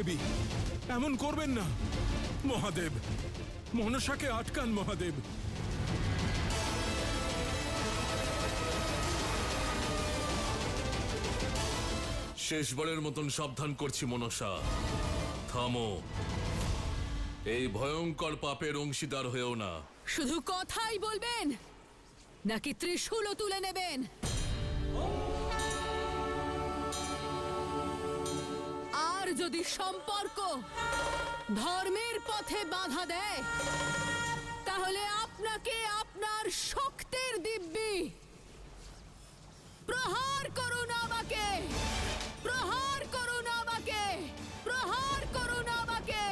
দেবী, এমন করবেন না। মহাদেব, মনসাকে আটকান মহাদেব। শেষবারের মতন সাবধান করছি মনসা, থামো। এই ভয়ঙ্কর পাপের অংশীদার হয়েও না। শুধু কথাই বলবেন নাকি ত্রিশূলও তুলে নেবেন? আর যদি সম্পর্ক ধর্মের পথে বাধা দেয়, তাহলে আপনাকে আপনার শক্তির দিব্যি প্রহার করুন আমাকে, প্রহার করুন আমাকে, প্রহার করুন আমাকে।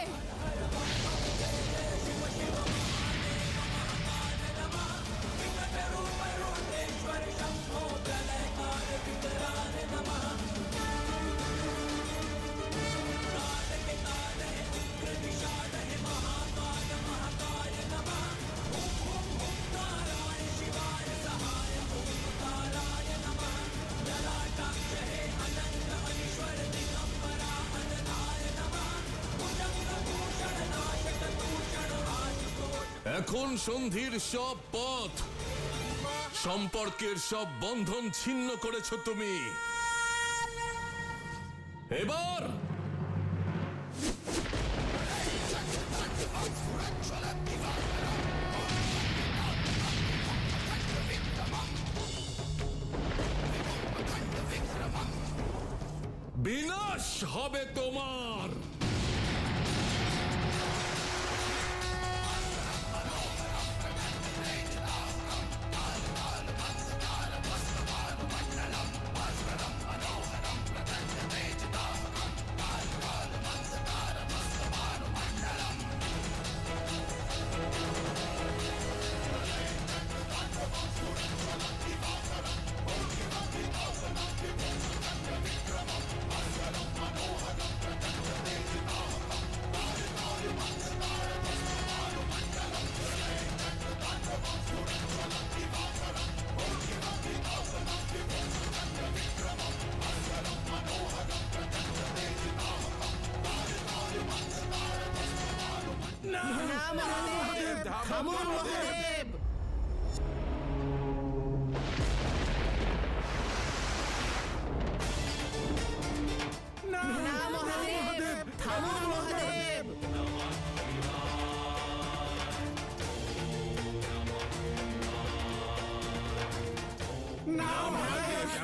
এখন সন্ধির সব পথ, সম্পর্কের সব বন্ধন ছিন্ন করেছ তুমি। এবার বিনাশ হবে তোমার। থামুন মহাদেব। না মহাদেব, থামুন মহাদেব। না মহাদেব,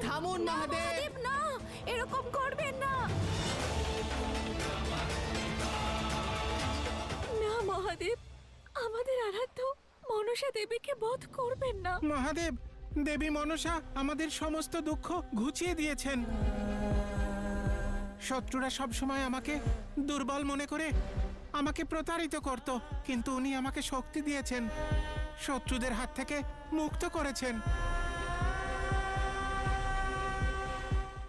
থামুন মহাদেব। না, এরকম করবেন না। না মহাদেব, আমাদের আরাধ্য মনসা দেবীকে বধ করবেন না। মহাদেব, দেবী মনসা আমাদের সমস্ত দুঃখ ঘুচিয়ে দিয়েছেন। শত্রুরা সবসময় আমাকে দুর্বল মনে করে আমাকে প্রতারিত করত, কিন্তু উনি আমাকে শক্তি দিয়েছেন, শত্রুদের হাত থেকে মুক্ত করেছেন।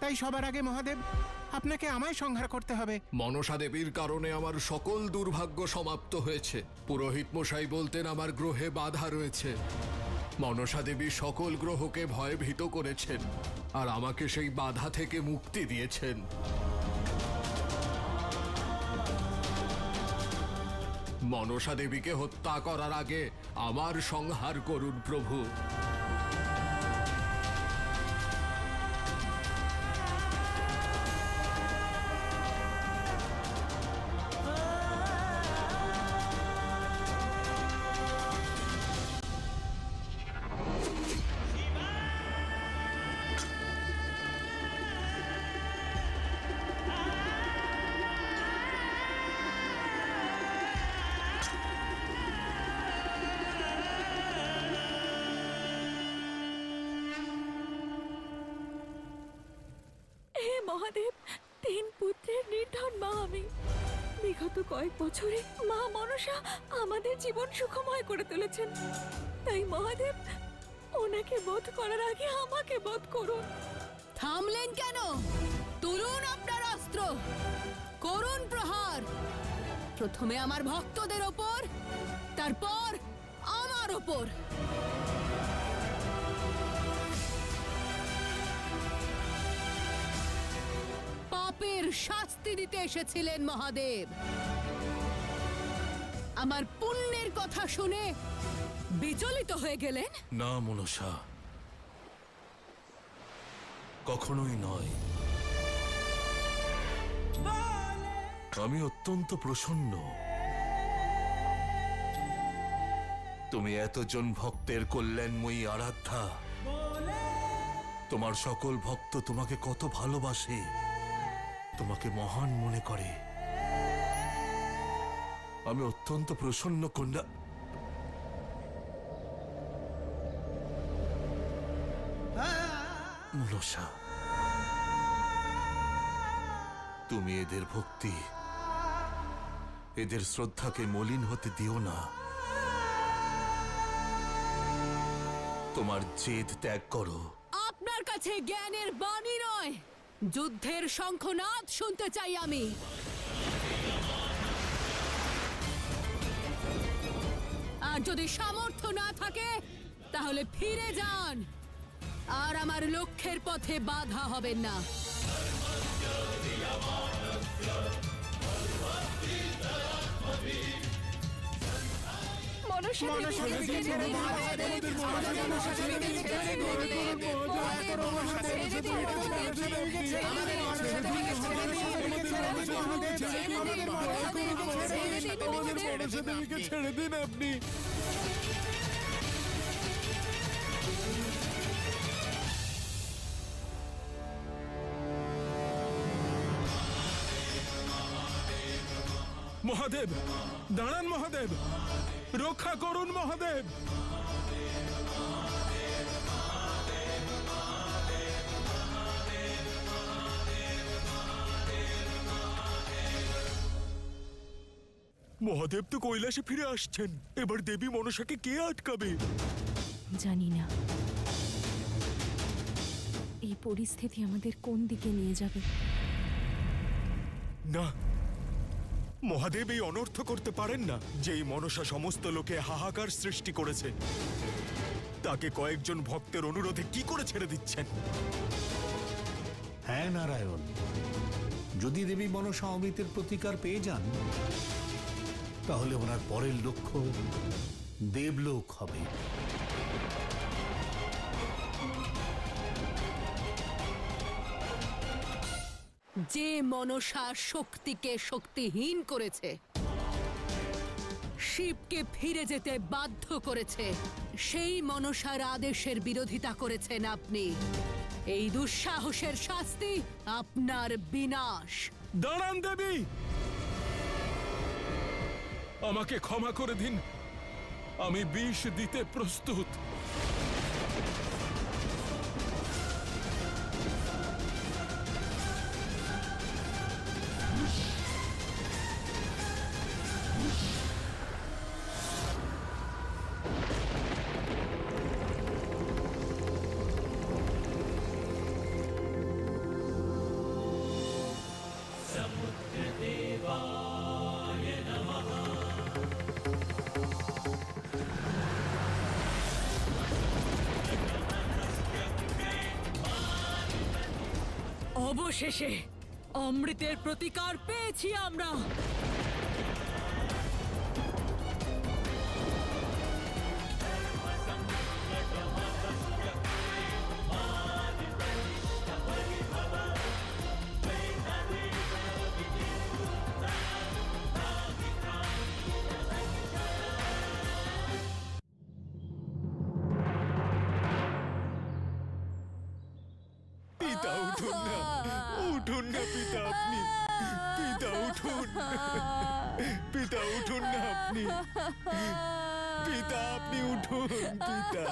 তাই সবার আগে মহাদেব, আপনাকে আমায় সংহার করতে হবে। মনসা দেবীর কারণে আমার সকল দুর্ভাগ্য সমাপ্ত হয়েছে। পুরোহিত মশাই বলতেন আমার গ্রহে বাধা রয়েছে। মনসা দেবী সকল গ্রহকে ভয়ভীত করেছেন আর আমাকে সেই বাধা থেকে মুক্তি দিয়েছেন। মনসা দেবীকে হত্যা করার আগে আমার সংহার করুন প্রভু। মহাদেব, 3 পুত্রের নির্ধন মা আমি। বিগত কয়েক বছরে মা মনসা আমাদের জীবন সুখময় করে তুলেছেন। তাই মহাদেব, ওনাকে বধ করার আগে আমাকে বধ করুন। থামলেন কেন? তুলুন আপনার অস্ত্র, করুন প্রহার। প্রথমে আমার ভক্তদের ওপর, তারপর আমার ওপর। শাস্তি দিতে এসেছিলেন মহাদেব। আমার পুণ্যের কথা শুনে বিচলিত হয়ে গেলেন? না মনসা, কখনোই নয়। আমি অত্যন্ত প্রসন্ন। তুমি এতজন ভক্তের কল্যাণময়ী আরাধ্যা। তোমার সকল ভক্ত তোমাকে কত ভালোবাসে, তোমাকে মহান মনে করে। আমি অত্যন্ত প্রসন্ন কন্যা। মনসা, তুমি এদের ভক্তি, এদের শ্রদ্ধাকে মলিন হতে দিও না। তোমার জেদ ত্যাগ করো। আপনার কাছে জ্ঞানের বাণী নয়, যুদ্ধের শঙ্খনাদ শুনতে চাই আমি। আর যদি সামর্থ্য না থাকে তাহলে ফিরে যান, আর আমার লক্ষ্যের পথে বাধা হবেন না। মনসা মনসা দেবীকে দেবীকে ছেড়ে দিন, ছেড়ে দিন, আমাদের মনসা দেবীকে ছেড়ে দিন, আমাদের মনসা দেবীকে ছেড়ে দিন, আমাদের মনসা দেবীকে ছেড়ে দিন, আমাদের মনসা দেবীকে ছেড়ে দিন আপনি। মহাদেব, দাঁড়ান মহাদেব, রক্ষা করুন মহাদেব। মহাদেব তো কৈলাসে ফিরে আসছেন, এবার দেবী মনসাকে কে আটকাবে? জানি না এই পরিস্থিতি আমাদের কোন দিকে নিয়ে যাবে। না, মহাদেব এই অনর্থ করতে পারেন না। যেই মনসা সমস্ত লোকে হাহাকার সৃষ্টি করেছে, তাকে কয়েকজন ভক্তের অনুরোধে কি করে ছেড়ে দিচ্ছেন? হ্যাঁ নারায়ণ, যদি দেবী মনসা অমিতের প্রতিকার পেয়ে যান, তাহলে ওনার পরের লক্ষ্য দেবলোক হবে। যে মনসা শক্তিকে শক্তিহীন করেছে, শিবকে ফিরে যেতে বাধ্য করেছে, সেই মনসার আদেশের বিরোধিতা করেছেন আপনি। এই দুঃসাহসের শাস্তি আপনার বিনাশ। দাঁড়ান দেবী, আমাকে ক্ষমা করে দিন, আমি বিষ দিতে প্রস্তুত। অবশেষে অমৃতের প্রতিকার পেয়েছি আমরা। পিতা উঠুন না, উঠুন না পিতা, আপনি পিতা উঠুন, পিতা উঠুন না, আপনি পিতা, আপনি উঠুন পিতা।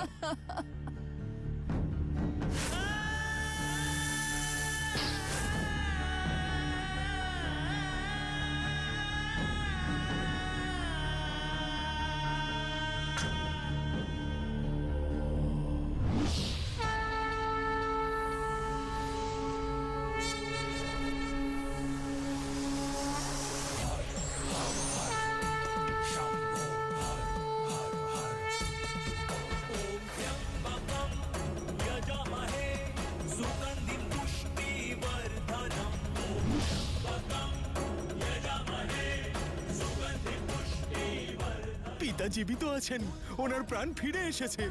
পিতা জীবিত আছেন, ওনার প্রাণ ফিরে এসেছে।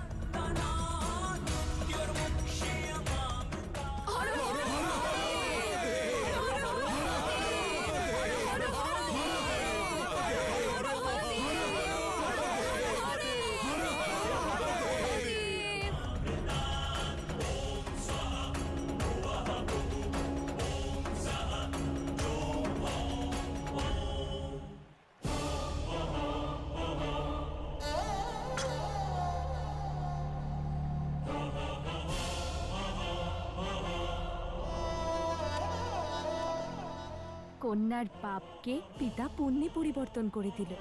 কন্যার পাপকে পিতা পুণ্যে পরিবর্তন করে দিল।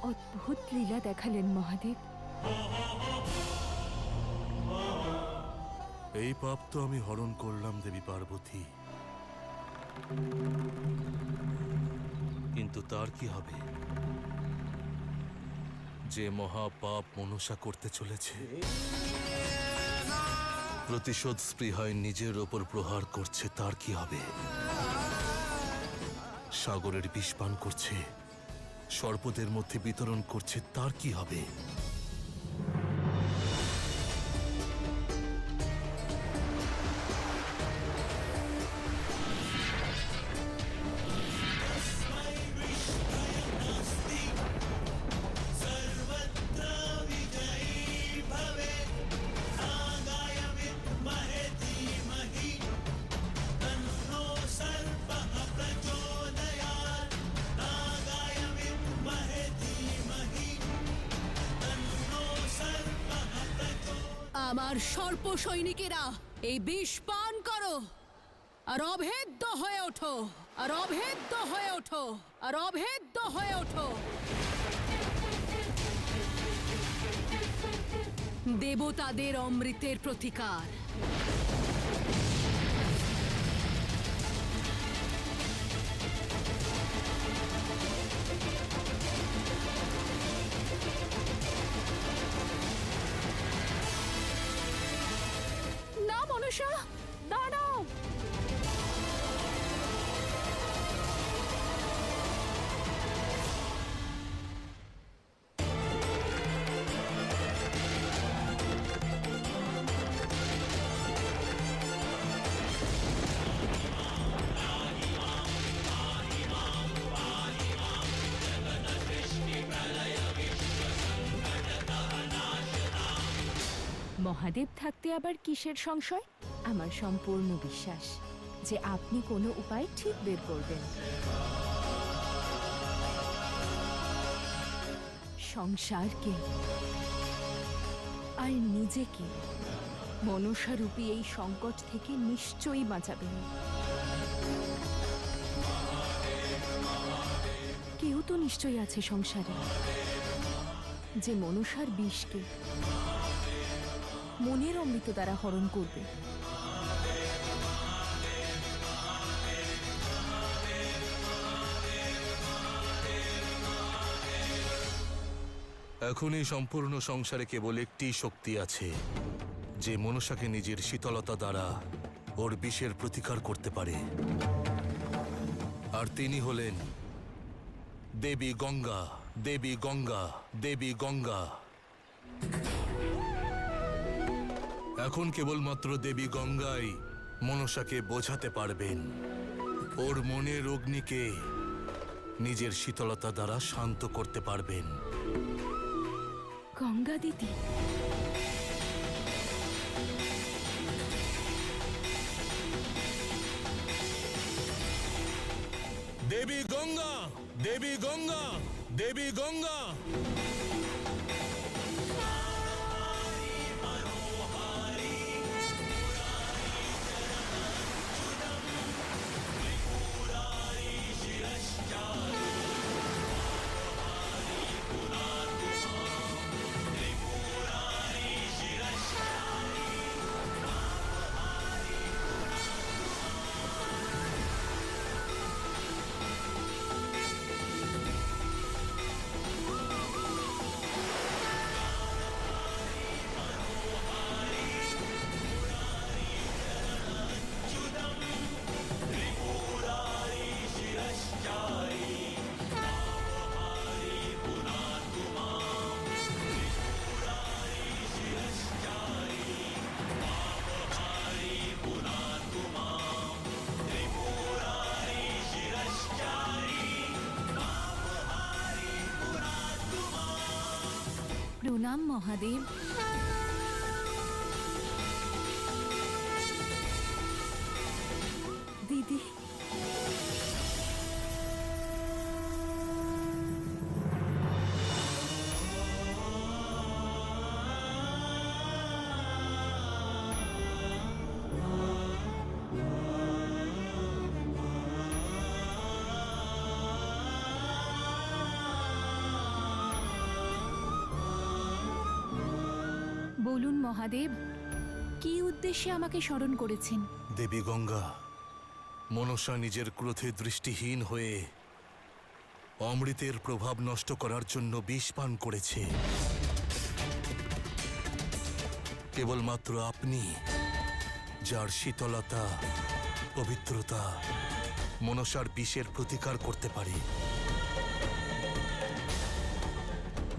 অদ্ভুত লীলা দেখালেন মহাদেব। এই পাপ তো আমি হরণ করলাম দেবী পার্বতী, কিন্তু তার কি হবে? যে মহাপাপ মনসা করতে চলেছে, প্রতিশোধ স্পৃহায় নিজের ওপর প্রহার করছে, তার কি হবে? সাগরের বিষ পান করছে, সর্পদের মধ্যে বিতরণ করছে, তার কি হবে? আমার সর্প সৈনিকেরা, এই বিষ পান করো আর অভেদ্য হয়ে ওঠো, আর অভেদ্য হয়ে ওঠো, আর অভেদ্য হয়ে ওঠো। দেবতাদের অমৃতের প্রতিকার। না মনসা, দাঁড়াও। মহাদেব থাকতে আবার কিসের সংশয়? আমার সম্পূর্ণ বিশ্বাস যে আপনি কোনো উপায় ঠিক বের করবেন। সংসারকে আর নিজেকে মনসারূপী এই সংকট থেকে নিশ্চয়ই বাঁচাবেন। কেউ তো নিশ্চয়ই আছে সংসারে যে মনসার বিষকে মনের অমৃত দ্বারা হরণ করবে। এখন এই সম্পূর্ণ সংসারে কেবল একটি শক্তি আছে, যে মনসাকে নিজের শীতলতা দ্বারা ওর বিষের প্রতিকার করতে পারে, আর তিনি হলেন দেবী গঙ্গা। দেবী গঙ্গা, দেবী গঙ্গা। এখন কেবলমাত্র দেবী গঙ্গাই মনসাকে বোঝাতে পারবেন, ওর মনের অগ্নিকে নিজের শীতলতা দ্বারা শান্ত করতে পারবেন। গঙ্গা দিদি, দেবী গঙ্গা, দেবী গঙ্গা, দেবী গঙ্গা। প্রণাম মহাদেব। দিদি, বলুন মহাদেব, কি উদ্দেশ্যে আমাকে স্মরণ করেছেন? দেবী গঙ্গা, মনসা নিজের ক্রোধে দৃষ্টিহীন হয়ে অমৃতের প্রভাব নষ্ট করার জন্য বিষ পান করেছে। কেবলমাত্র আপনি, যার শীতলতা, পবিত্রতা মনসার বিষের প্রতিকার করতে পারে।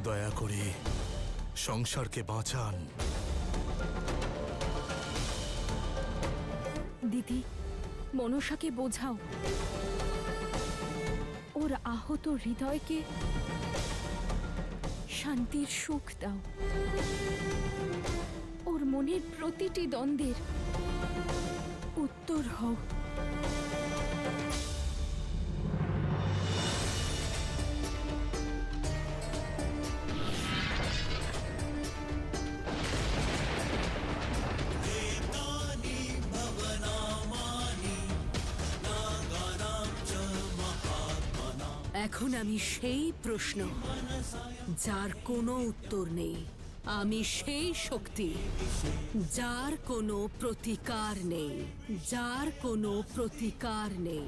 দয়া করে সংসারকে বাঁচান। দিদি, মনসাকে বোঝাও, ওর আহত হৃদয়কে শান্তির সুখ দাও। ওর মনের প্রতিটি দ্বন্দ্বের উত্তর হও। এখন আমি সেই প্রশ্ন যার কোনো উত্তর নেই। আমি সেই শক্তি যার কোনো প্রতিকার নেই, যার কোনো প্রতিকার নেই।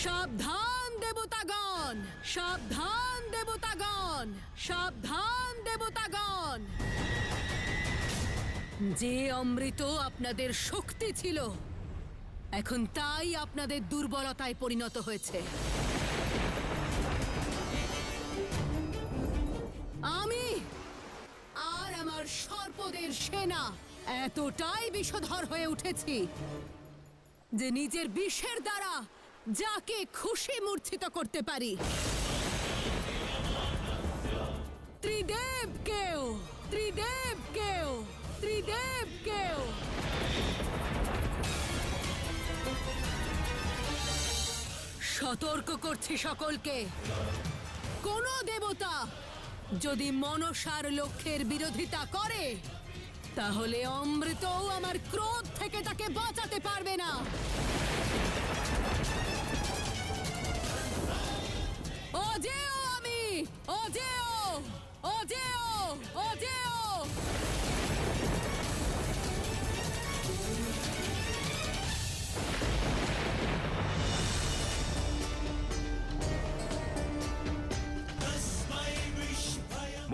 সাবধান দেবতাগণ, সাবধান দেবতাগণ, সাবধান দেবতাগণ! যে অমৃত আপনাদের শক্তি ছিল, এখন তাই আপনাদের দুর্বলতায় পরিণত হয়েছে। আমি আর আমার সর্পদের সেনা এতটাই বিষধর হয়ে উঠেছি যে নিজের বিষের দ্বারা যাকে খুশি মূর্ছিত করতে পারি। ত্রিদেবকেও, ত্রিদেবকেও, ত্রিদেবকেও। সতর্ক করছি সকলকে, কোন দেবতা যদি মনসার লক্ষ্যের বিরোধিতা করে, তাহলে অমৃতও আমার ক্রোধ থেকে তাকে বাঁচাতে পারবে না। অজেয় আমি, অজেয়, অজেয়, অজেয়।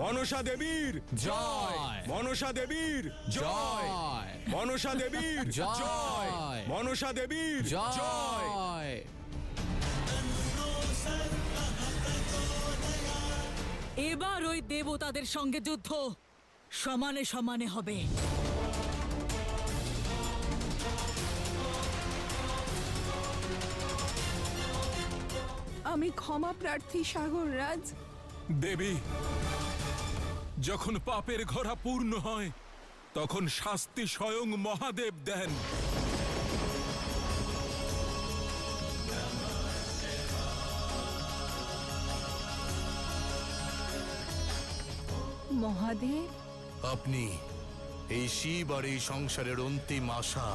মনসা দেবীর জয়! মনসা দেবীর জয়! মনসা দেবীর জয়! মনসা দেবীর জয়! এবার ওই দেবতাদের সঙ্গে যুদ্ধ সমানে সমানে হবে। আমি ক্ষমা প্রার্থী সাগর রাজ। দেবী, যখন পাপের ঘোড়া পূর্ণ হয়, তখন শাস্তি স্বয়ং মহাদেব দেন। মহাদেব, আপনি এই শিব আর এই সংসারের অন্তিম আশা।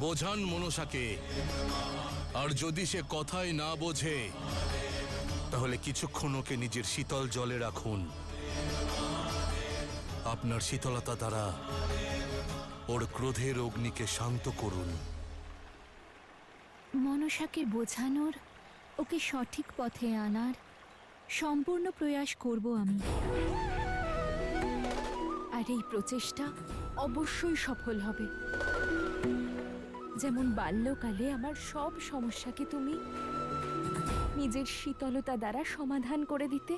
বোঝান মনসাকে, আর যদি সে কথাই না বোঝে, তাহলে কিছুক্ষণ ওকে নিজের শীতল জলে রাখুন। আপনার শীতলতা দ্বারা ওর ক্রোধের অগ্নিকে শান্ত করুন। মনসাকে বোঝানোর, ওকে সঠিক পথে আনার সম্পূর্ণ প্রয়াস করব আমি। আর এই প্রচেষ্টা অবশ্যই সফল হবে। যেমন বাল্যকালে আমার সব সমস্যাকে তুমি নিজের শীতলতা দ্বারা সমাধান করে দিতে।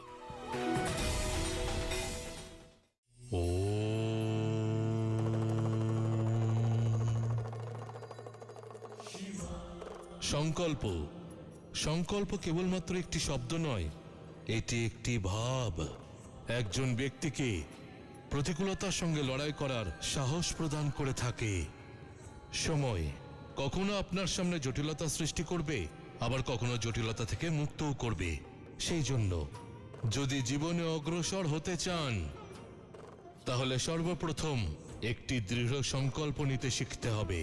ও সংকল্প সংকল্প কেবলমাত্র একটি শব্দ নয়, এটি একটি ভাব। একজন ব্যক্তিকে প্রতিকূলতার সঙ্গে লড়াই করার সাহস প্রদান করে থাকে। সময় কখনো আপনার সামনে জটিলতা সৃষ্টি করবে, আবার কখনো জটিলতা থেকে মুক্তও করবে। সেই জন্য যদি জীবনে অগ্রসর হতে চান, তাহলে সর্বপ্রথম একটি দৃঢ় সংকল্প নিতে শিখতে হবে।